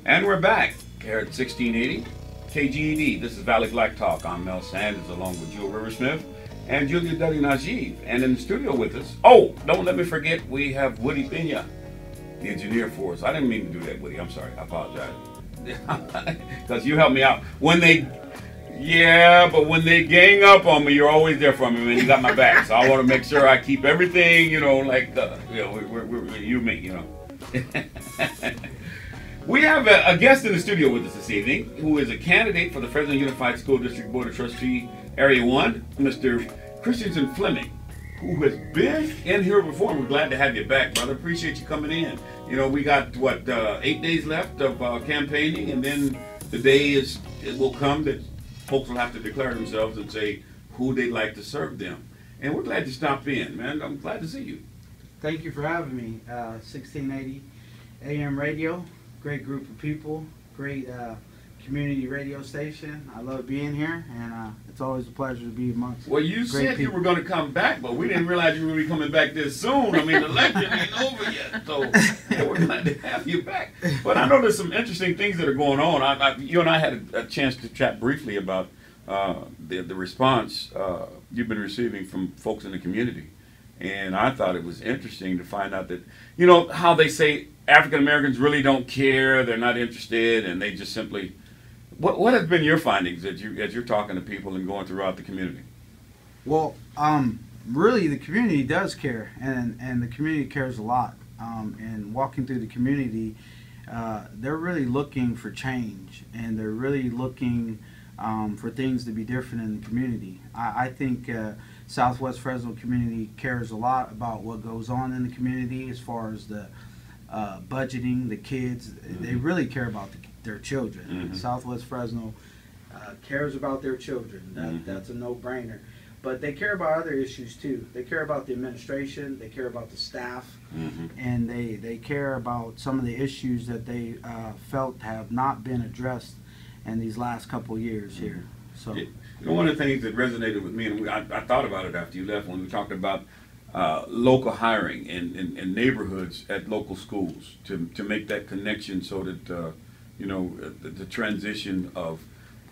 And we're back here at 1680 KGED. This is Valley Black Talk. I'm Mel Sanders along with Jewel Riversmith and Julia Dudley Najeeb. And in the studio with us, oh, don't let me forget, we have Woody Pena, the engineer for us. I didn't mean to do that, Woody. I'm sorry. I apologize. Because you helped me out. When they gang up on me, you're always there for me, man. You got my back. So I want to make sure I keep everything, like, we're you, me, We have a guest in the studio with us this evening who is a candidate for the Fresno Unified School District Board of Trustee Area 1, Mr. Christiansen Flemming, who has been in here before. We're glad to have you back, brother. Appreciate you coming in. We got, 8 days left of campaigning, and then the day it will come that folks will have to declare themselves and say who they'd like to serve them. And we're glad you stopped in, man. I'm glad to see you. Thank you for having me. 1680 AM radio. Great group of people, great community radio station. I love being here, and it's always a pleasure to be amongst. Well, you said people. You were going to come back, but we didn't realize you were going to be coming back this soon. I mean, the election ain't over yet, so we're glad to have you back. But I know there's some interesting things that are going on. You and I had a chance to chat briefly about the response you've been receiving from folks in the community. And I thought it was interesting to find out that, how they say African Americans really don't care, they're not interested, and they just simply. What have been your findings as you're talking to people and going throughout the community? Well, really, the community does care, and the community cares a lot. And walking through the community, they're really looking for change, and they're really looking for things to be different in the community. I think Southwest Fresno community cares a lot about what goes on in the community as far as the budgeting, the kids. Mm-hmm. They really care about their children. Mm-hmm. Southwest Fresno cares about their children. That's a no-brainer. But they care about other issues too. They care about the administration, they care about the staff, and they care about some of the issues that they felt have not been addressed in these last couple of years here. So, one of the things that resonated with me, and I thought about it after you left, when we talked about local hiring in neighborhoods at local schools to make that connection so that the transition of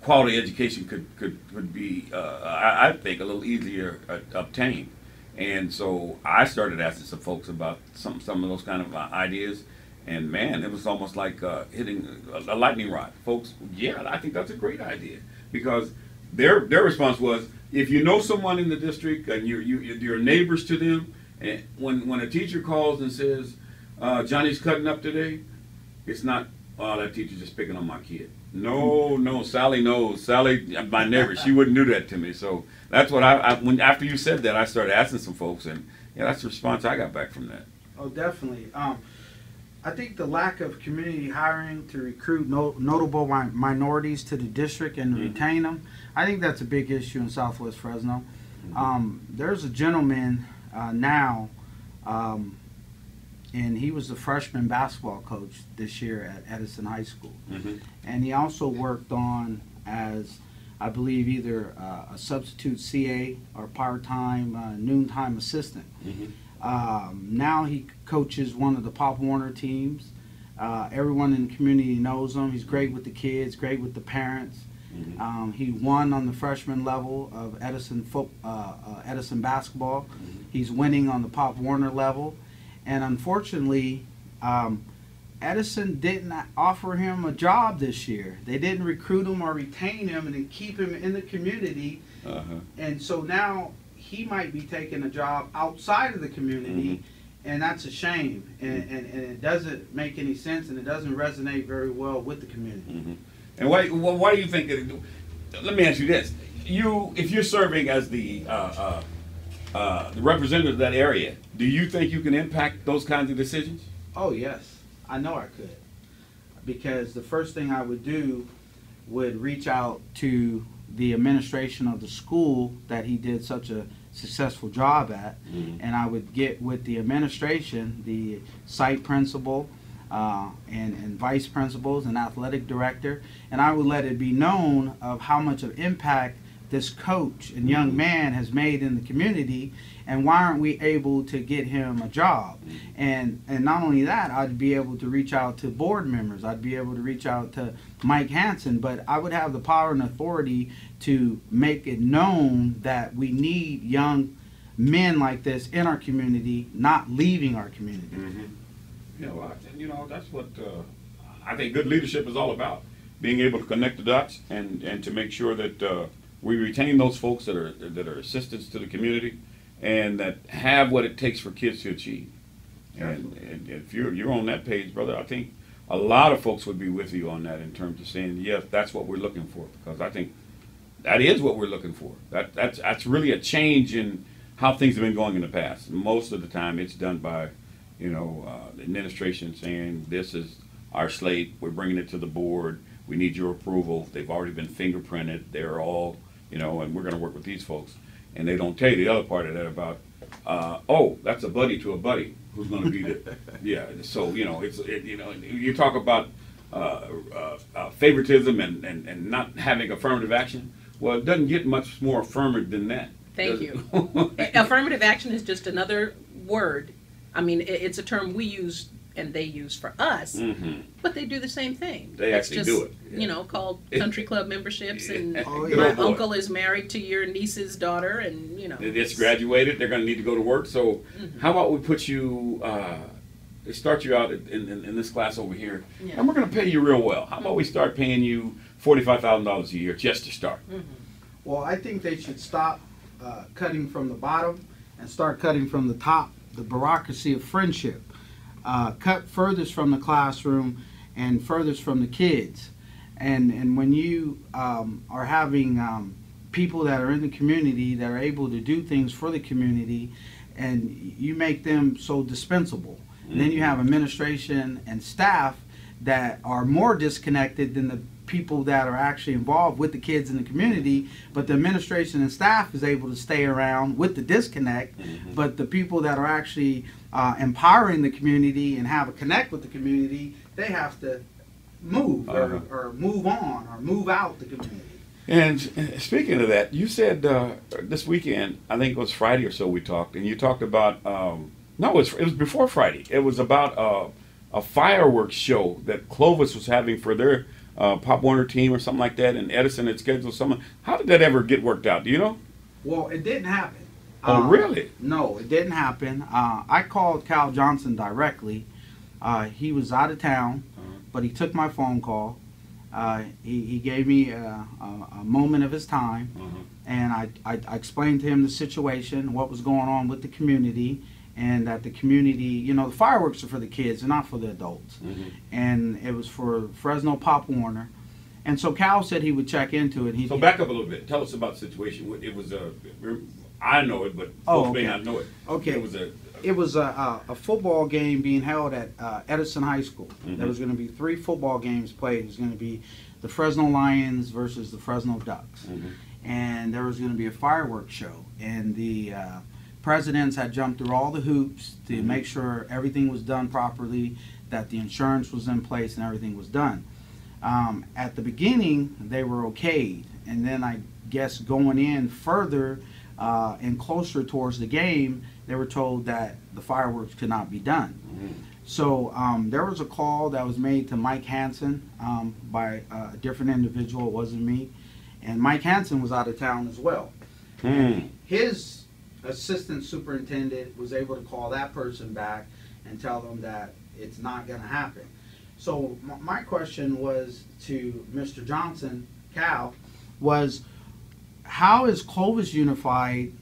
quality education could be I think a little easier obtained. And so I started asking some folks about some of those kind of ideas. And man, it was almost like hitting a lightning rod. Folks, yeah, I think that's a great idea, because their response was, if you know someone in the district and you're neighbors to them, and when a teacher calls and says Johnny's cutting up today, it's not, oh, that teacher's just picking on my kid. No, Sally knows. Sally, my neighbor, she wouldn't do that to me. So that's what when after you said that, I started asking some folks, and yeah, that's the response I got back from that. Oh, definitely. I think the lack of community hiring to recruit notable minorities to the district and to retain them, I think that's a big issue in Southwest Fresno. There's a gentleman now, and he was the freshman basketball coach this year at Edison High School. And he also worked on as, I believe, either a substitute CA or part-time noontime assistant. Now he coaches one of the Pop Warner teams. Everyone in the community knows him. He's great with the kids, great with the parents. He won on the freshman level of Edison basketball. He's winning on the Pop Warner level. And unfortunately, Edison didn't offer him a job this year. They didn't recruit him or retain him and then keep him in the community. And so now he might be taking a job outside of the community, and that's a shame. And it doesn't make any sense, and it doesn't resonate very well with the community. And why do you think that? Let me ask you this: if you're serving as the representative of that area, do you think you can impact those kinds of decisions? Oh yes, I know I could, because the first thing I would do would reach out to the administration of the school that he did such a successful job at, and I would get with the administration, the site principal, and vice principals and athletic director, and I would let it be known of how much of impact this coach and young man has made in the community, and why aren't we able to get him a job? And not only that, I'd be able to reach out to board members. I'd be able to reach out to Mike Hansen, but I would have the power and authority to make it known that we need young men like this in our community, not leaving our community. That's what I think good leadership is all about. Being able to connect the dots and to make sure that we retain those folks that are assistants to the community and that have what it takes for kids to achieve. And if you're on that page, brother, I think a lot of folks would be with you on that in terms of saying, yes, that's what we're looking for, because I think that is what we're looking for. That's really a change in how things have been going in the past. Most of the time it's done by, the administration saying, this is our slate, we're bringing it to the board, we need your approval, they've already been fingerprinted, they're all, and we're going to work with these folks. And they don't tell you the other part of that about, that's a buddy to a buddy who's going to be the, so, you talk about favoritism and not having affirmative action. Well, it doesn't get much more affirmative than that. Thank you. Affirmative action is just another word. I mean, it's a term we use and they use for us, but they do the same thing. They actually do it. Yeah. Called country club memberships, and Oh, yeah. my uncle is married to your niece's daughter, and They just graduated, they're going to need to go to work, so how about we put you, start you out in this class over here, and we're going to pay you real well. How about we start paying you $45,000 a year just to start? Well, I think they should stop cutting from the bottom and start cutting from the top, the bureaucracy of friendship. Cut furthest from the classroom and furthest from the kids. And when you are having people that are in the community that are able to do things for the community, and you make them so dispensable. And then you have administration and staff that are more disconnected than the people that are actually involved with the kids in the community, but the administration and staff is able to stay around with the disconnect, but the people that are actually empowering the community and have a connect with the community, they have to move or move on or move out the community. And speaking of that, you said this weekend, I think it was Friday or so we talked, and you talked about, it was before Friday, it was about a fireworks show that Clovis was having for their Pop Warner team or something like that, and Edison had scheduled something. How did that ever get worked out? Do you know? Well, it didn't happen. Oh, really? No, it didn't happen. I called Cal Johnson directly. He was out of town, but he took my phone call. He gave me a moment of his time, and I explained to him the situation, what was going on with the community, and that the community, the fireworks are for the kids and not for the adults. And it was for Fresno Pop Warner. And so Cal said he would check into it. So back up a little bit. Tell us about the situation. It was I know it, but folks may not know it. Okay. It was a football game being held at Edison High School. There was going to be 3 football games played. It was going to be the Fresno Lions versus the Fresno Ducks. And there was going to be a fireworks show. And the presidents had jumped through all the hoops to make sure everything was done properly, that the insurance was in place and everything was done. At the beginning, they were okayed. And then I guess going in further and closer towards the game, they were told that the fireworks could not be done. So there was a call that was made to Mike Hansen by a different individual. It wasn't me. And Mike Hansen was out of town as well. His assistant superintendent was able to call that person back and tell them that it's not going to happen. So my question was to Mr. Johnson, Cal, was how is Clovis Unified,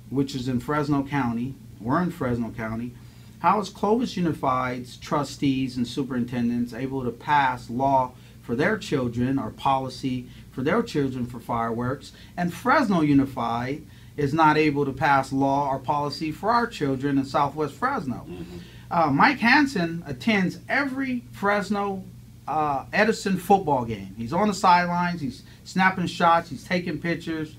which is in Fresno County, we're in Fresno County, how is Clovis Unified's trustees and superintendents able to pass law for their children or policy for their children for fireworks, and Fresno Unified is not able to pass law or policy for our children in Southwest Fresno? Mike Hansen attends every Fresno Edison football game. He's on the sidelines, he's snapping shots, he's taking pictures,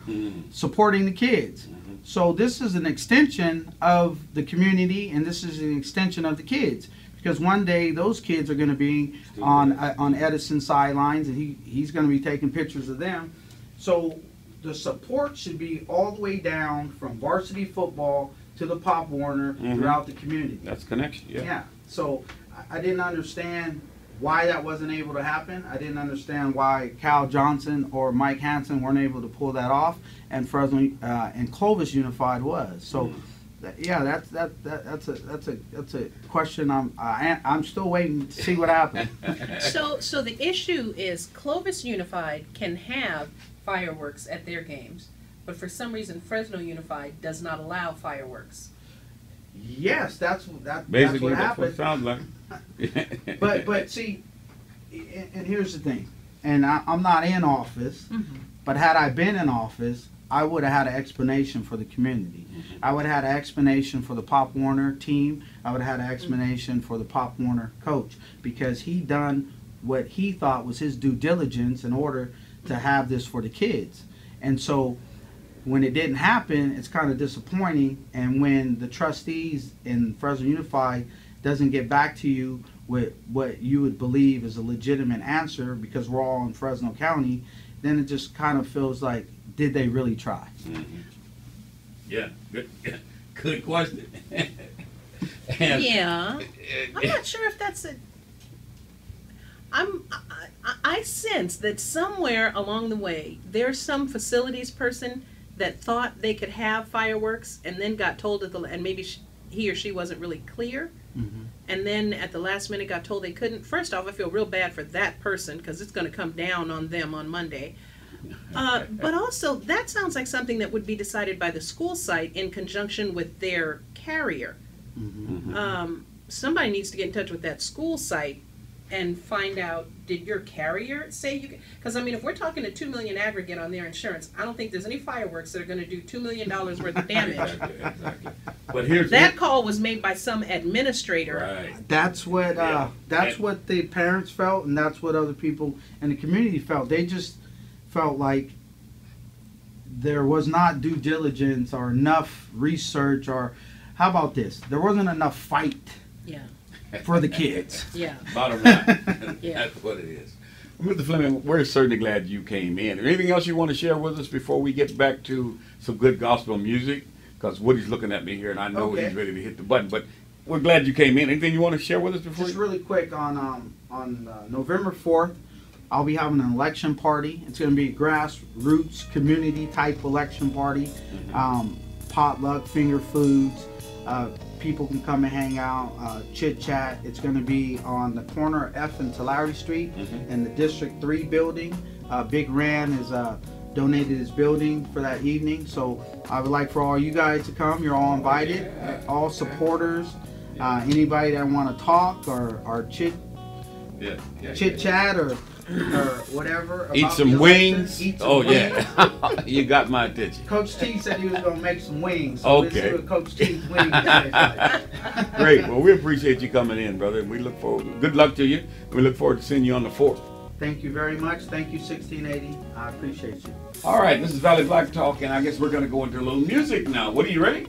supporting the kids. So this is an extension of the community, and this is an extension of the kids. Because one day those kids are going to be on Edison sidelines, and he's going to be taking pictures of them. So the support should be all the way down from varsity football to the Pop Warner throughout the community. That's connection, yeah. Yeah. So I didn't understand why that wasn't able to happen. I didn't understand why Cal Johnson or Mike Hansen weren't able to pull that off, and Fresno and Clovis Unified was. So, yeah, that's a question. I'm still waiting to see what happens. So the issue is Clovis Unified can have fireworks at their games, but for some reason Fresno Unified does not allow fireworks. Yes, that's Basically, what that's what happened. it sounds like. But see, and here's the thing, and I'm not in office, but had I been in office, I would have had an explanation for the community. I would have had an explanation for the Pop Warner team. I would have had an explanation for the Pop Warner coach, because he done what he thought was his due diligence in order to have this for the kids. And so when it didn't happen, it's kind of disappointing. And when the trustees in Fresno Unified doesn't get back to you with what you would believe is a legitimate answer, because we're all in Fresno County, then it just kind of feels like, did they really try? Yeah, good question. Yeah, I'm not sure if that's a. I sense that somewhere along the way there's some facilities person that thought they could have fireworks and then got told and maybe he or she wasn't really clear, and then at the last minute got told they couldn't. First off, I feel real bad for that person, because it's going to come down on them on Monday. But also, that sounds like something that would be decided by the school site in conjunction with their carrier. Somebody needs to get in touch with that school site and find out, did your carrier say you can? Because, I mean, if we're talking a $2 million aggregate on their insurance, I don't think there's any fireworks that are going to do $2 million worth of damage. Exactly. But here's That call was made by some administrator. Right. That's what what the parents felt, and that's what other people in the community felt. They just felt like there was not due diligence or enough research, or how about this? There wasn't enough fight for the kids. Bottom line, that's what it is. Mr. Flemming, we're certainly glad you came in. Anything else you want to share with us before we get back to some good gospel music? Because Woody's looking at me here, and I know he's ready to hit the button. But we're glad you came in. Anything you want to share with us before? Just really quick, on November 4th, I'll be having an election party. It's going to be a grassroots community type election party. Potluck, finger foods. People can come and hang out, chit chat. It's going to be on the corner of F and Tulare Street in the District 3 building. Big Ran has donated his building for that evening. So I would like for all you guys to come. You're all invited, all supporters. Anybody that want to talk or chit chat or whatever. Eat some wings. Yeah. You got my attention. Coach T said he was going to make some wings. So let's see what Coach T's wings taste. Great. Well, we appreciate you coming in, brother. And we look forward. Good luck to you. We look forward to seeing you on the 4th. Thank you very much. Thank you, 1680. I appreciate you. All right. This is Valley Black Talk, and I guess we're going to go into a little music now. What are you ready?